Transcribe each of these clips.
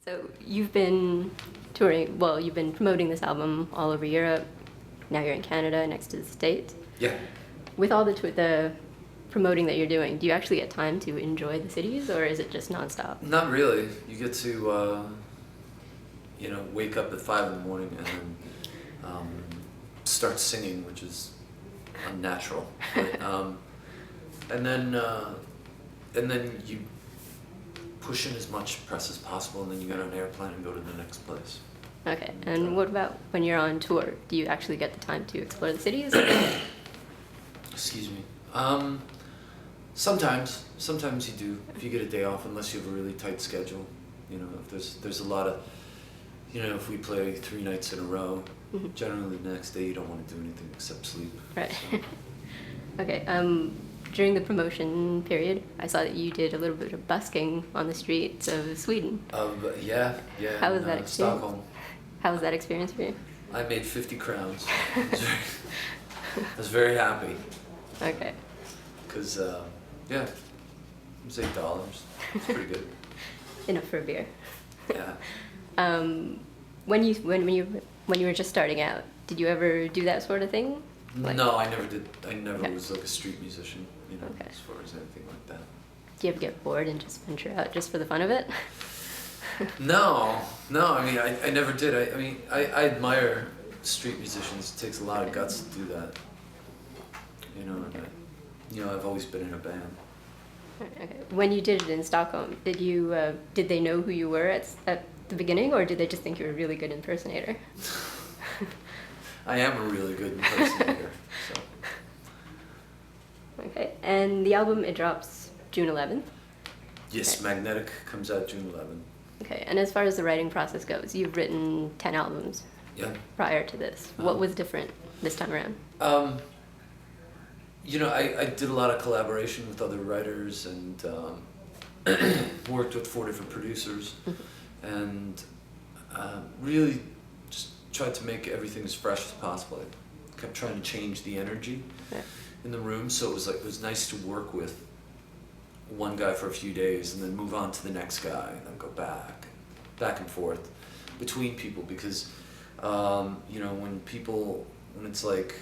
So you've been touring, well, you've been promoting this album all over Europe. Now you're in Canada, next to the States. Yeah. With all the promoting that you're doing, do you actually get time to enjoy the cities, or is it just nonstop? Not really. You get to, wake up at 5 in the morning and then start singing, which is unnatural. But, and then you push in as much press as possible, and then you get on an airplane and go to the next place. Okay, and what about when you're on tour? Do you actually get the time to explore the cities? Excuse me. Sometimes you do, if you get a day off, unless you have a really tight schedule. You know, if there's a lot of, if we play 3 nights in a row, generally the next day you don't want to do anything except sleep. Right. So. Okay, during the promotion period, I saw that you did a little bit of busking on the streets of Sweden. Yeah. How was that experience? Stockholm. How was that experience for you? I made 50 crowns. I was very happy. Okay. Because, it was $8. It's pretty good. Enough for a beer. Yeah. When you were just starting out, did you ever do that sort of thing? No, I never did. I never was like a street musician, Okay. as far as anything like that. Do you ever get bored and just venture out just for the fun of it? No. I mean, I never did. I admire street musicians. It takes a lot of guts to do that. And I've always been in a band. Okay. When you did it in Stockholm, did they know who you were at the beginning, or did they just think you were a really good impersonator? I am a really good impersonator. So. Okay, and the album, it drops June 11th? Yes, okay. Magnetic comes out June 11th. Okay, and as far as the writing process goes, you've written 10 albums prior to this. What was different this time around? I did a lot of collaboration with other writers and worked with 4 different producers and really just tried to make everything as fresh as possible. I kept trying to change the energy in the room, so it was nice to work with one guy for a few days and then move on to the next guy and then go back and forth between people, because when it's like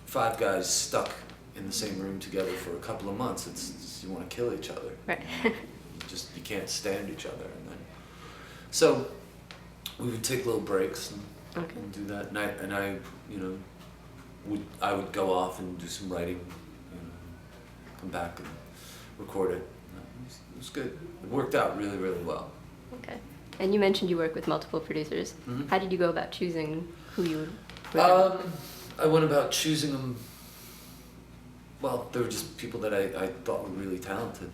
5 guys stuck in the same room together for a couple of months, it's you want to kill each other. Right. You can't stand each other, and then so we would take little breaks and do that. And I would go off and do some writing, come back and record it. It was good. It worked out really, really well. Okay. And you mentioned you work with multiple producers. Mm-hmm. How did you go about choosing who you would I went about choosing them. Well, they were just people that I thought were really talented,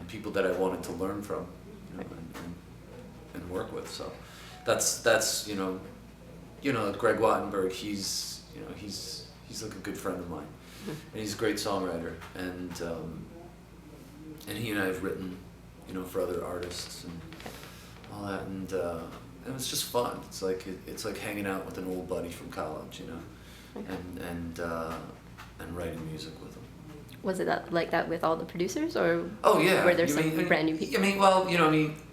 people that I wanted to learn from, and work with. So that's Greg Wattenberg. He's like a good friend of mine, and he's a great songwriter. And he and I have written, for other artists and all that. And it was just fun. It's like hanging out with an old buddy from college, and writing music with them. Was it like that with all the producers, or oh yeah, were there some brand new people?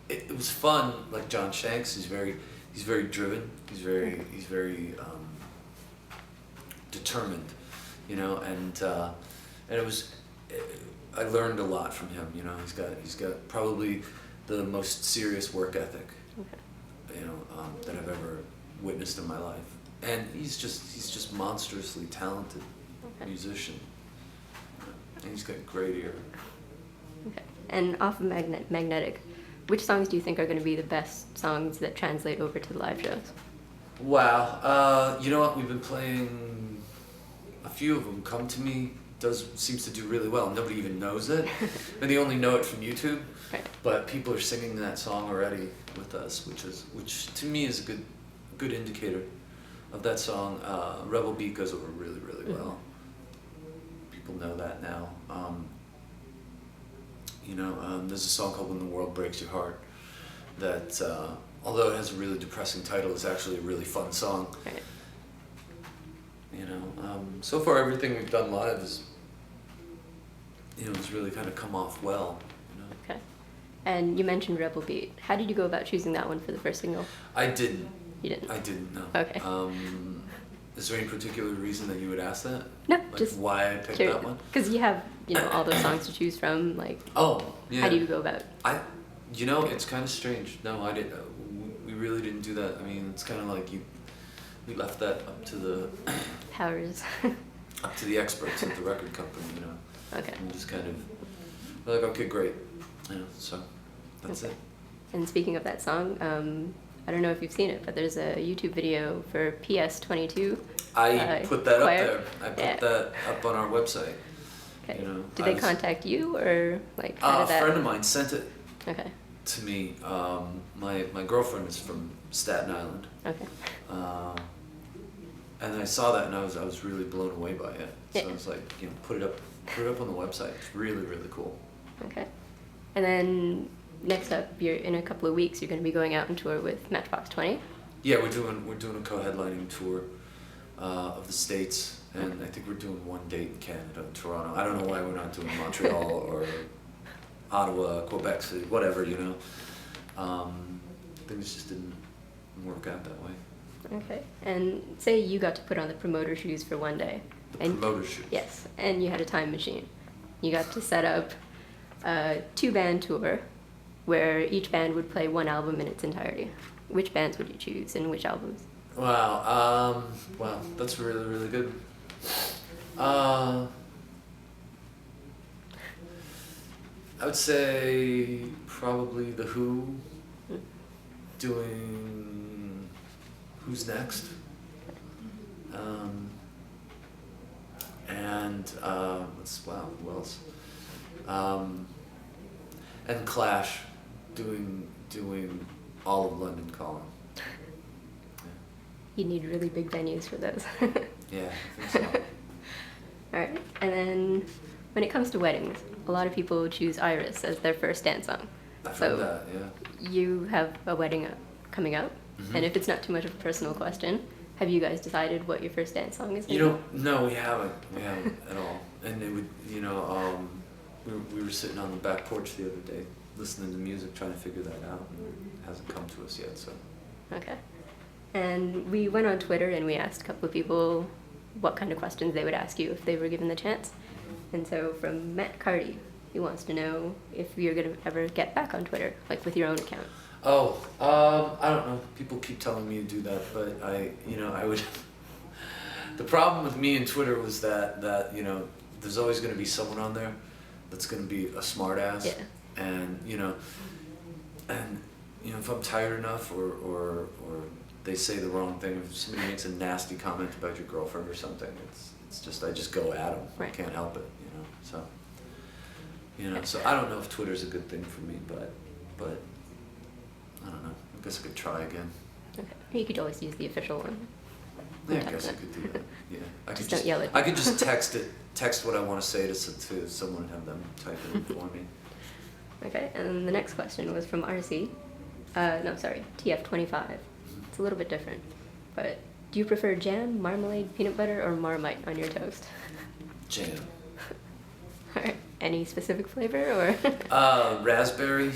It was fun. Like John Shanks, he's very driven. He's very determined, and it was. I learned a lot from him. He's got probably the most serious work ethic, that I've ever witnessed in my life. And he's just monstrously talented musician. And he's got a great ear. Okay. And off of Magnetic, which songs do you think are going to be the best songs that translate over to the live shows? Wow. You know what? We've been playing a few of them. Come to Me seems to do really well. Nobody even knows it. And they only know it from YouTube. Right. But people are singing that song already with us, which to me is a good indicator of that song. Rebel Beat goes over really, really well. People know that now. There's a song called When the World Breaks Your Heart that, although it has a really depressing title, is actually a really fun song. Right. So far everything we've done live has really kind of come off well. Okay. And you mentioned Rebel Beat. How did you go about choosing that one for the first single? I didn't. You didn't? I didn't, no. Okay. Is there any particular reason that you would ask that? No, like just why I picked that one? Because you have, all those songs to choose from. Like, oh, yeah. How do you go about? It's kind of strange. No, I didn't. We really didn't do that. I mean, it's kind of like we left that up to the powers, up to the experts at the record company. Okay. And just kind of we're like, okay, great. So that's it. And speaking of that song, I don't know if you've seen it, but there's a YouTube video for PS22. I put that choir. up there. I put that up on our website. Okay. Did they contact you, or like how did that? A friend of mine sent it Okay. to me. My girlfriend is from Staten Island. Okay. And I saw that and I was really blown away by it. So Yeah. I was like, put it up on the website. It's really, really cool. Okay. And then next up, in a couple of weeks, you're going to be going out on tour with Matchbox 20. Yeah, we're doing a co-headlining tour of the States, and I think we're doing one date in Canada, Toronto. I don't know why we're not doing Montreal or Ottawa, Quebec City, whatever, Things just didn't work out that way. Okay. And say you got to put on the promoter shoes for one day. The promoter shoes. Yes, and you had a time machine. You got to set up a 2-band tour where each band would play one album in its entirety. Which bands would you choose and which albums? Wow, that's really, really good. I would say probably The Who, doing Who's Next, who else? And Clash, doing all of London Calling. You need really big venues for those. Yeah, I think so. All right, and then when it comes to weddings, a lot of people choose Iris as their first dance song. I've heard that, yeah. You have a wedding coming up, and if it's not too much of a personal question, have you guys decided what your first dance song is? No, we haven't. We haven't at all. And it would, we were sitting on the back porch the other day, listening to music, trying to figure that out, and it hasn't come to us yet. So. Okay. And we went on Twitter and we asked a couple of people what kind of questions they would ask you if they were given the chance. And so from Matt Carty, he wants to know if you're going to ever get back on Twitter, like with your own account. Oh, I don't know. People keep telling me to do that, but I would. The problem with me and Twitter was that there's always going to be someone on there that's going to be a smartass. Yeah. And if I'm tired enough or they say the wrong thing, if somebody makes a nasty comment about your girlfriend or something, it's just I just go at them. Right. I can't help it, So so I don't know if Twitter's a good thing for me, but I don't know. I guess I could try again. Okay. You could always use the official one. Yeah, I guess I could do that. Yeah, I could don't yell at I could just text what I want to say to someone and have them type it in for me. Okay, and then the next question was from RC. TF25. It's a little bit different. But do you prefer jam, marmalade, peanut butter, or Marmite on your toast? Jam. All right. Any specific flavor, or? Raspberry,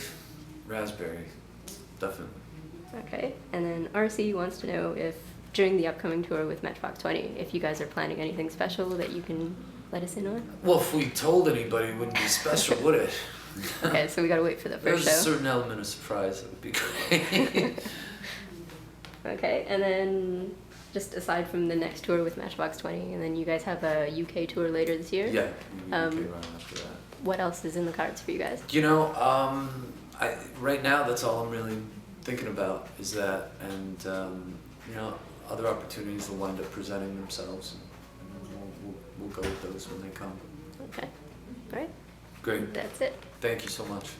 definitely. Okay, and then RC wants to know if during the upcoming tour with Matchbox 20, if you guys are planning anything special that you can let us in on? Well, if we told anybody, it wouldn't be special, would it? Okay, so we gotta wait for the first show. There's a certain element of surprise that would be great. Okay, and then just aside from the next tour with Matchbox 20, and then you guys have a UK tour later this year? Yeah, UK run after that. What else is in the cards for you guys? Right now that's all I'm really thinking about is that, and other opportunities will wind up presenting themselves, and we'll go with those when they come. Okay, all right. Great. That's it. Thank you so much.